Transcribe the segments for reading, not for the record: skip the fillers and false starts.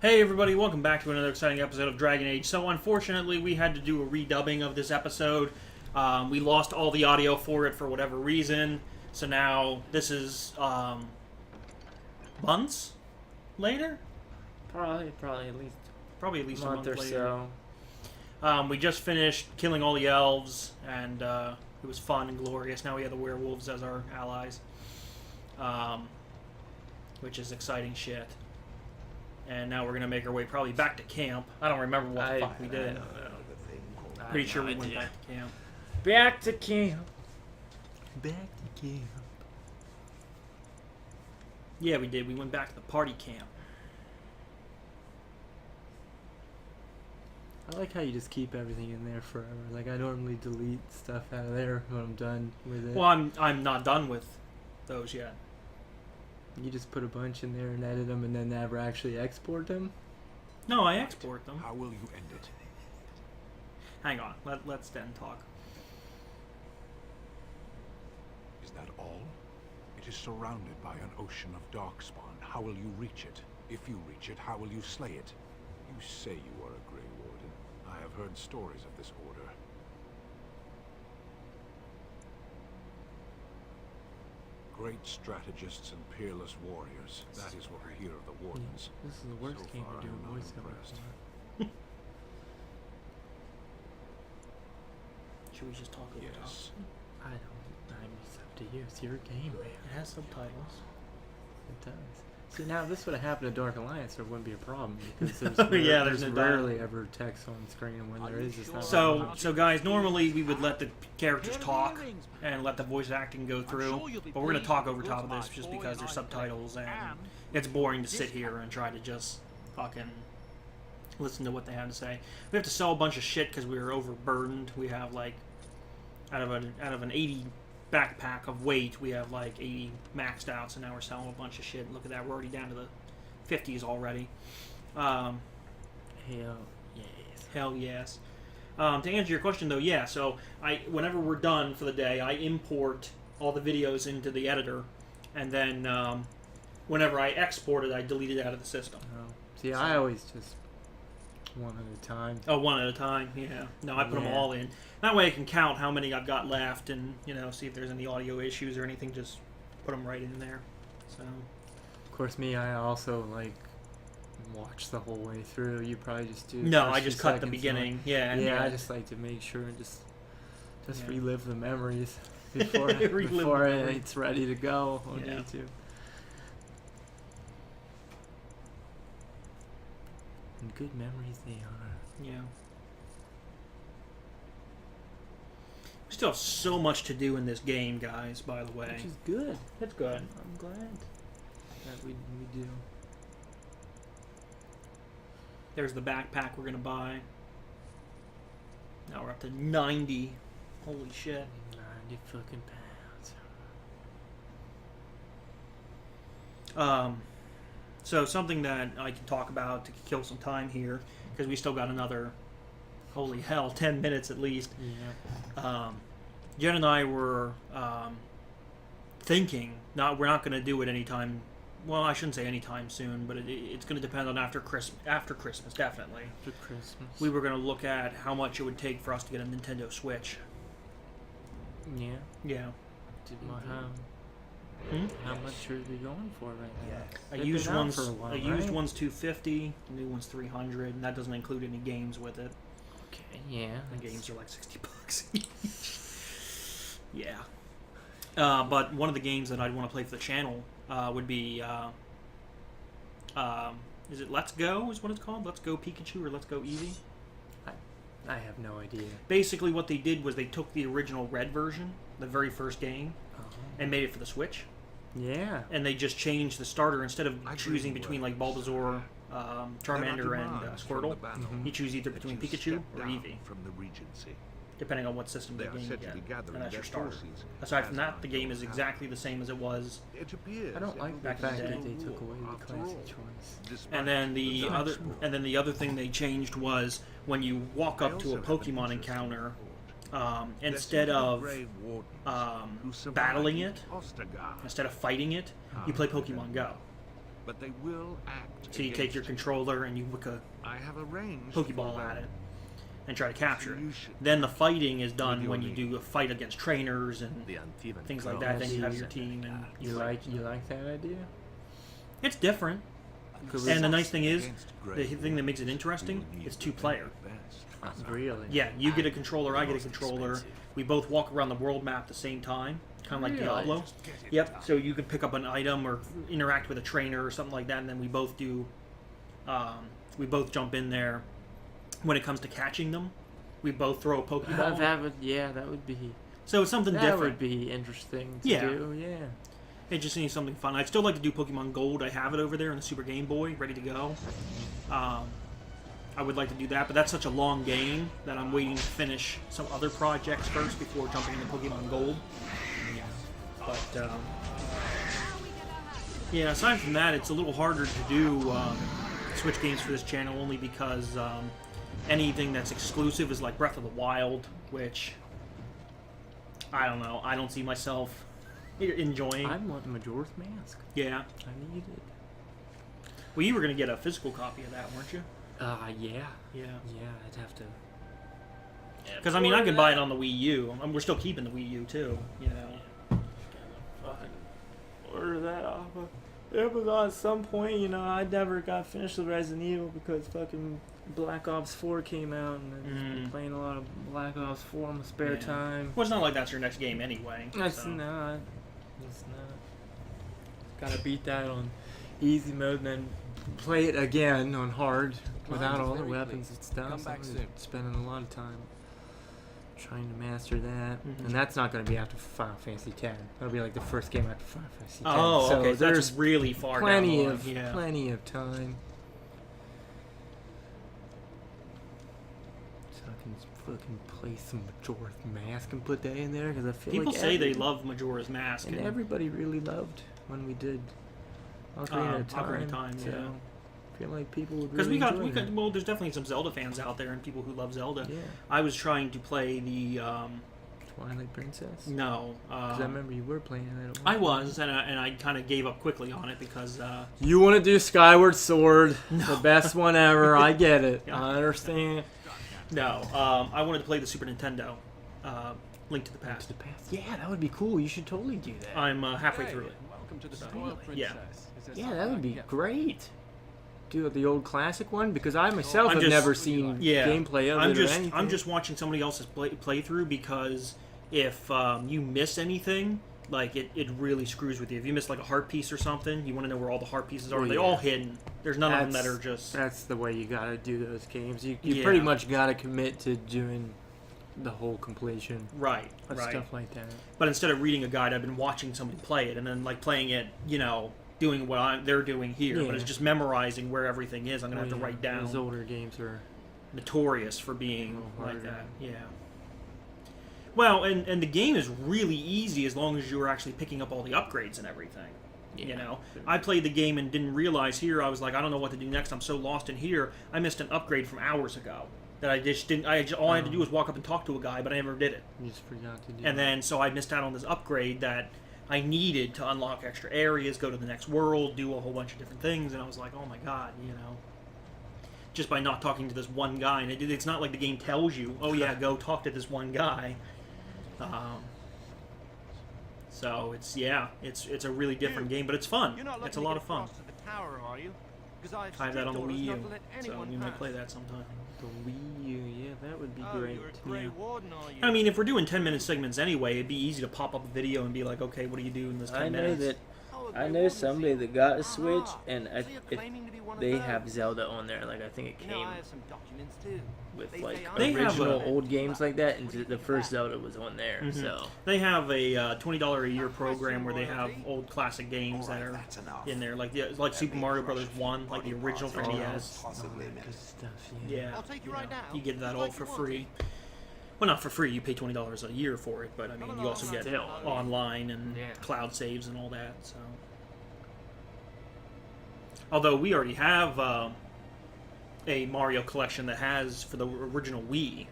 Hey everybody, welcome back to another exciting episode of Dragon Age. So unfortunately, we had to do a redubbing of this episode. We lost all the audio for it for whatever reason. So now this is months later? Probably at least a month or later. so. We just finished killing all the elves, and it was fun and glorious. Now we have the werewolves as our allies, which is exciting shit. And now we're going to make our way probably back to camp. I don't remember what the fuck we did. Pretty sure we went back to camp. Back to camp. Back to camp. Yeah, we did. We went back to the party camp. I like how you just keep everything in there forever. Like, I normally delete stuff out of there when I'm done with it. Well, I'm not done with those yet. You just put a bunch in there and edit them and then never actually export them? No, I export them. How will you end it? Hang on. Let's then talk. Is that all? It is surrounded by an ocean of darkspawn. How will you reach it? If you reach it, how will you slay it? You say you are a Grey Warden. I have heard stories of this order. Great strategists and peerless warriors. That is what we hear of the Wardens. This is the worst So game far, to do I am a not voiceover impressed. for. Should we just talk over top? Yes. I mean, it's up to you. It's your game, man. It has subtitles. It does. See, now this would have happened to Dark Alliance, there wouldn't be a problem because there's Yeah, there's there's no rarely ever text on screen, and when there is, it's not. So guys, normally we would let the characters talk and let the voice acting go through, but we're going to talk over top of this just because there's subtitles and it's boring to sit here and try to just fucking listen to what they have to say. We have to sell a bunch of shit because we were overburdened. We have like out of an 80 backpack of weight, we have like 80 maxed out, so now we're selling a bunch of shit. Look at that, we're already down to the 50s already. Hell yes. Hell yes. To answer your question though, yeah, so whenever we're done for the day, I import all the videos into the editor, and then whenever I export it, I delete it out of the system. Oh. See, I always just one at a time. Oh, one at a time, yeah. No, I put them all in. That way I can count how many I've got left and, see if there's any audio issues or anything, just put them right in there. So. Of course, I also, watch the whole way through. You probably just do. No, I just cut the beginning. Yeah, I just like to make sure and just Yeah. relive the memories before, Relive before the memories. it's ready to go on Yeah. YouTube. And good memories they are. Yeah. We still have so much to do in this game, guys, by the way. Which is good. It's good. I'm glad that we do. There's the backpack we're going to buy. Now we're up to 90. Holy shit. 90 fucking pounds. So something that I can talk about to kill some time here, because we still got another, holy hell, 10 minutes at least. Yeah. Jen and I were thinking, we're not going to do it anytime, well, I shouldn't say anytime soon, but it's going to depend on after Christmas, definitely. After Christmas. We were going to look at how much it would take for us to get a Nintendo Switch. Yeah. Yeah. How much are we going for right now? A They've used been out one's for a while, used right? one's $250, a new one's $300, and that doesn't include any games with it. Okay, yeah. The games are like $60 each. Yeah. But one of the games that I'd want to play for the channel would be, is it Let's Go is what it's called? Let's Go Pikachu or Let's Go Eevee? I have no idea. Basically what they did was they took the original red version, the very first game, and made it for the Switch. Yeah. And they just changed the starter. Instead of choosing between like Bulbasaur, Charmander, and Squirtle, you choose either between Pikachu or Eevee, From the Regency. depending on what system They of are the game said you to get. be gathering And that's your their starter. forces Aside from as that, the game is are exactly the same as it was. It appears I don't like the Back in the fact day. that they took away the classic choice. And then the other thing they changed was when you walk up to a Pokemon encounter, instead of battling it, instead of fighting it, you play Pokemon Go. but they will act. So you take your controller and you whip a I have arranged Pokeball for at it and try to capture it. You should- Then the fighting is done With when your you do a fight against trainers and things like that. Then you have your team and You like that idea? it's different. Could And we- the nice thing is, Against the Grey, thing that makes it interesting, you will need it's the 2-player. very best. Really? Yeah, you get a controller, I get a controller. We both walk around the world map at the same time, kind of like Really? Diablo. Yep. So you can pick up an item or interact with a trainer or something like that, and then we both do. We both jump in there. When it comes to catching them, we both throw a Pokeball. That would be. So it's something That different. would be interesting to Yeah. do. Yeah. It just needs something fun. I'd still like to do Pokemon Gold. I have it over there in the Super Game Boy, ready to go. I would like to do that, but that's such a long game that I'm waiting to finish some other projects first before jumping into Pokemon Gold. But yeah, aside from that, it's a little harder to do Switch games for this channel only because anything that's exclusive is like Breath of the Wild, which I don't know. I don't see myself enjoying. I want Majora's Mask. Yeah. I need it. Well, you were going to get a physical copy of that, weren't you? Yeah. Yeah. Yeah, I'd have to. Because, I mean, I can buy it on the Wii U. We're still keeping the Wii U, too, you know. Fucking order that off of Amazon at some point. You know, I never got finished with Resident Evil because fucking Black Ops 4 came out, and I've just been playing a lot of Black Ops 4 on my spare time. Well, it's not like that's your next game anyway. It's so. not. It's not. Gotta beat that on easy mode and then play it again on hard without all the weapons and stuff. Come back I'm soon. spending a lot of time trying to master that. And that's not going to be after Final Fantasy X. That'll be like the first game after Final Fantasy X. Oh, so okay. So there's that's really far plenty down the of line. Yeah. plenty of time. So I can fucking play some Majora's Mask and put that in there because I feel People like say they love Majora's Mask. and everybody really loved when we did Ocarina of Time. Ocarina of Time, so yeah. I feel like people would Because really we enjoy got, well, there's definitely some Zelda fans out there and people who love Zelda. that. Yeah. I was trying to play the, Twilight Princess? no. Because I remember you were playing it. I was, and I kind of gave up quickly on it because, You want to do Skyward Sword, the best one ever. I get it. I understand. no, I wanted to play the Super Nintendo, Link to the To Past. the past. Yeah, that would be cool. You should totally do that. I'm halfway through it. Welcome to the So, spoiled yeah. princess. Is there Yeah, something that I would be can get? great. Do the old classic one because I myself I'm have just- never seen Yeah, gameplay of it or anything. I'm just watching somebody else's playthrough because if you miss anything, like it really screws with you. If you miss like a heart piece or something, you want to know where all the heart pieces are. Well, They're yeah. all hidden. There's none of them that That's- are just. That's the way you gotta do those games. You Yeah. pretty much gotta commit to doing the whole completion Right, of right. stuff like that. But instead of reading a guide, I've been watching somebody play it and then like playing it, you know, doing what they're doing here. Yeah. But it's just memorizing where everything is. I'm gonna have to Yeah, write down. Those older games are Notorious for being Oh, like harder. that. Yeah. Well, and the game is really easy as long as you're actually picking up all the upgrades and everything. You Yeah. know, I played the game and didn't realize here. I was like, I don't know what to do next. I'm so lost in here. I missed an upgrade from hours ago that I just didn't. All I had to do was walk up and talk to a guy, but I never did it. you just forgot to do. And then so I missed out on this upgrade that I needed to unlock extra areas, go to the next world, do a whole bunch of different things. And I was like, oh my god, you know. Just by not talking to this one guy, and it's not like the game tells you, oh yeah, go talk to this one guy. So it's a really different game, but it's fun. You're not It's a looking lot to of get fun. across to the tower, are you? 'Cause I've I have that on the strict Wii orders U, not to let so anyone we might pass. play that sometime. the Wii U, yeah, that would be Oh, great. you're a Grey Yeah. Warden, are you? I mean, if we're doing 10-minute segments anyway, it'd be easy to pop up a video and be like, okay, what do you do in this 10 I know minutes? that Oh, a I Grey know Warden, somebody see? that got a Aha. Switch, and So you're claiming to be one of they those? have Zelda on there. Like I think it You know, came I have some documents too. with They like say I'm They have original a- old games like that, and the first Zelda was on there. Mhm. So They have a $20 a year program where they have old classic games that are That's enough. in there, like Super Mario Brothers 1, like the original for NES. Possibly Good miss. stuff, Yeah, I'll take you you right know, now. you get that Just all like for you want free. Well, not for free. You pay $20 a year for it, but I mean, you also get Still. online and Yeah. cloud saves and all that. So, although we already have a Mario collection that has for the original Wii,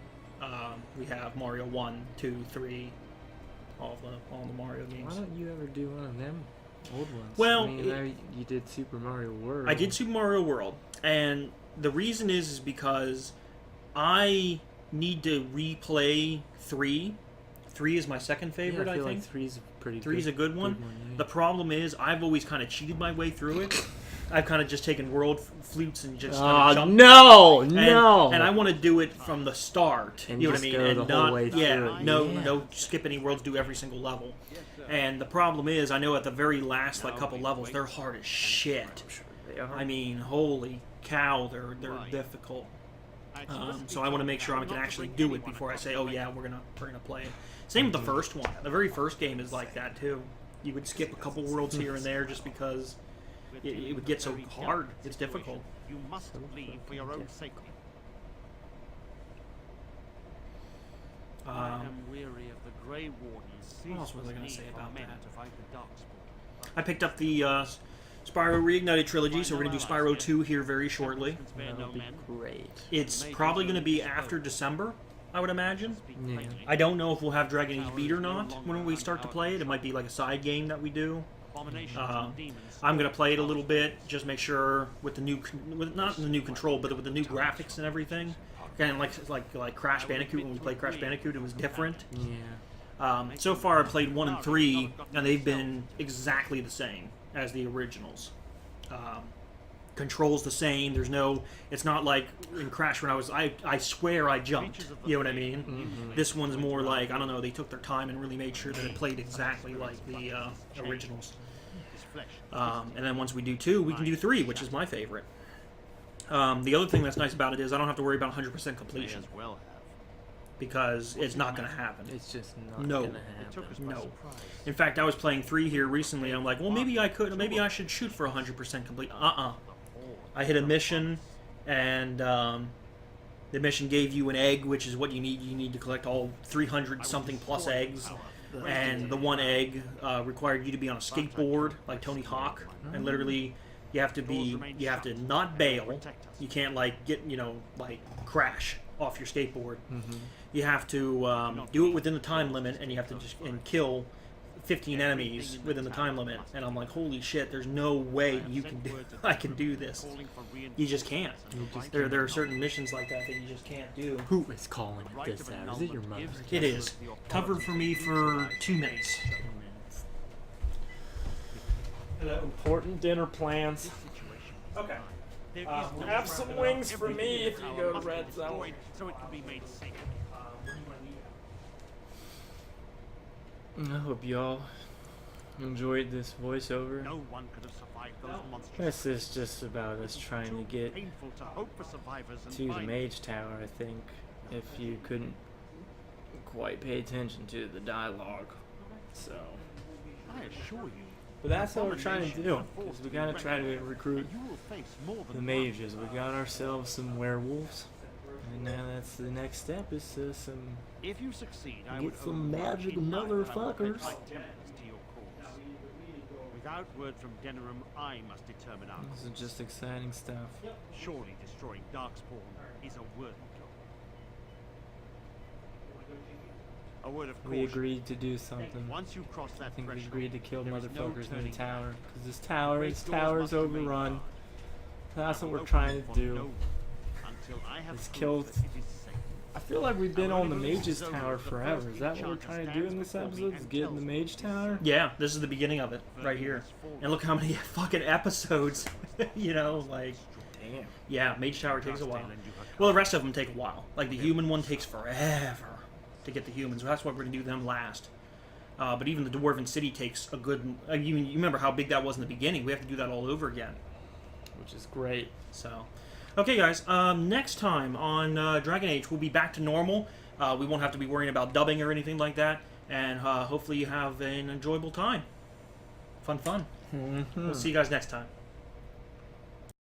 we have Mario 1, 2, 3, all the Mario Why games. don't you ever do one of them old ones. Well, I mean, you did Super Mario World. I did Super Mario World, and the reason is because I need to replay 3. 3 is my second favorite, yeah, I feel think. like 3's pretty. 3's a good one. yeah. The problem is I've always kind of cheated my way through it. I've kind of just taken world flutes and just kind of jumped. no, And, no! and I want to do it from the start. And you know what I just mean? go And the whole not, way through yeah, it. no, Yeah. no, skip any worlds, do every single level. And the problem is, I know at the very last couple levels, they're hard as shit. They are. I mean, holy cow, they're difficult. So I want to make sure I can actually do it before I say, oh yeah, we're gonna play it. Same with the first one. The very first game is like that too. You would skip a couple worlds here and there just because it would get so hard. It's difficult. You must leave for your own safety. I am weary of the Grey Warden's What else was I gonna ceaseless say need for about men that? to fight the Darkspawn. I picked up the Spyro Reignited trilogy, so we're gonna do Spyro 2 here very shortly. That would be great. It's probably gonna be after December, I would imagine. Yeah. I don't know if we'll have Dragon Age Beat or not when we start to play it. It might be like a side game that we do. I'm gonna play it a little bit, just make sure with the new, not the new control, but with the new graphics and everything. Kind of like Crash Bandicoot. When we played Crash Bandicoot, it was different. Yeah. So far, I've played 1 and 3, and they've been exactly the same as the originals. Controls the same. There's no. It's not like in Crash when I swear I jumped. You know what I mean? Mm-hmm. This one's more like, I don't know. They took their time and really made sure that it played exactly like the originals. And then once we do 2, we can do 3, which is my favorite. The other thing that's nice about it is I don't have to worry about 100% completion because it's not going to happen. It's just not No. gonna happen. No. In fact, I was playing 3 here recently, and I'm like, well, maybe I should shoot for 100% complete. I hit a mission, and the mission gave you an egg, which is what you need. You need to collect all 300-something plus eggs, and the one egg required you to be on a skateboard, like Tony Hawk, and literally you have to not bail. You can't crash off your skateboard. You have to do it within the time limit, and you have to just kill 15 enemies within the time limit. And I'm like, holy shit! There's no way I can do this. You just can't. There are certain missions like that you just can't do. Who is calling at this hour? Is it your mother? It is covered for me for 2 minutes. Important dinner plans. Okay. Have some wings for me if you go to Red Zone. So it can be made safe. I hope y'all enjoyed this voiceover. No one could have survived those monsters. This is just about us trying to get Painful to hope for survivors and to the find Mage Tower, I think, if you couldn't quite pay attention to the dialogue. So, I assure you, but that's what we're trying to do, because we gotta try to recruit you will face more the than mages. We got ourselves some werewolves, and now that's the next step is some If you succeed, I Get would some owe magic large motherfuckers. like tempers to your cause. Without word from Denerim, I must determine our This is course. just exciting stuff. Surely destroying Darkspawn is a worthy goal. A word of caution. We agreed to do something. Once you cross that I think we threshold, agreed to kill there is no motherfuckers in turning the tower, back. because this Great tower's doors must remain overrun. barred. That's I what will we're open trying for to do. no one until I have It's proof killed- that it is safe. I feel like we've been on the Mage's Tower forever. Is that what we're trying to do in this episode? Is get in the Mage Tower? Yeah, this is the beginning of it right here. And look how many fucking episodes. Damn. Yeah, Mage Tower takes a while. Well, the rest of them take a while. Like the human one takes forever to get the humans. So that's why we're gonna do them last. But even the Dwarven City takes a good. You remember how big that was in the beginning? We have to do that all over again. Which is great. So, okay, guys. Next time on Dragon Age, we'll be back to normal. We won't have to be worrying about dubbing or anything like that. And hopefully you have an enjoyable time. Fun. We'll see you guys next time.